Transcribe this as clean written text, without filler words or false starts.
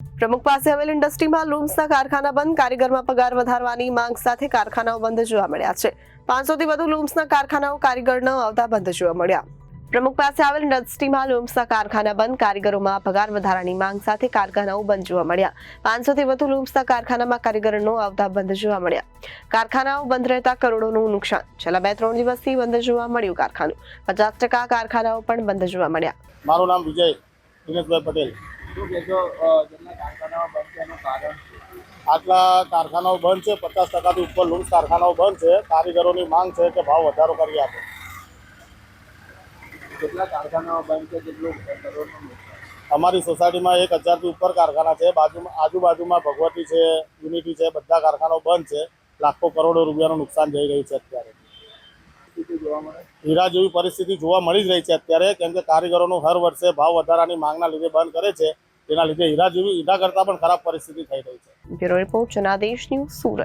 પ્રમુખ પાસે આવેલ ઇન્ડસ્ટ્રીમાં લૂમ્સના કારખાના બંધ, કારીગરમાં પગાર વધારવાની માંગ સાથે કારખાનાઓ બંધ જોવા મળ્યા છે। 500 થી વધુ લૂમ્સના કારખાનાઓ કારીગર ન આવતા બંધ જોવા મળ્યા। પ્રમુખ પાસે આવેલ ઇન્ડસ્ટ્રીમાં લૂમ્સના કારખાના બંધ, કારીગરોમાં પગાર વધારાની માંગ સાથે કારખાનાઓ બંધ જોવા મળ્યા। 500 થી વધુ લૂમ્સના કારખાનામાં કારીગરો ન આવતા બંધ જોવા મળ્યા। કારખાનાઓ બંધ રહેતા કરોડોનું નુકસાન। છેલ્લા 2-3 દિવસથી બંધ જોવા મળ્યું કારખાનું। 50% કારખાનાઓ પણ બંધ જોવા મળ્યા। મારું નામ વિજય દિનેશભાઈ પટેલ। આટલા કારખાનાઓ બંધ છે, 50%થી ઉપર લૂમ્સ કારખાનાઓ બંધ છે। કારીગરોની માંગ છે કે ભાવ વધારો કરી આપો। કેટલા કારખાનાઓ બંધ છે, કેટલું કરોડનું નુકસાન? અમારી સોસાયટીમાં 1000 થી ઉપર કારખાના છે। આજુબાજુમાં ભગવતી છે, યુનિટી છે, બધા કારખાનાઓ બંધ છે। લાખો કરોડો રૂપિયાનું નુકસાન જઈ રહ્યું છે અત્યારે। જોવા મળે હીરા જેવી પરિસ્થિતિ જોવા મળી જ રહી છે અત્યારે, કેમ કે કારીગરોનું હર વર્ષે ભાવ વધારાની માંગના લીધે બંધ કરે છે। તેના લીધે હીરા કરતાં પણ ખરાબ પરિસ્થિતિ થઈ રહી છે। Bureau report Janadesh news, Surat.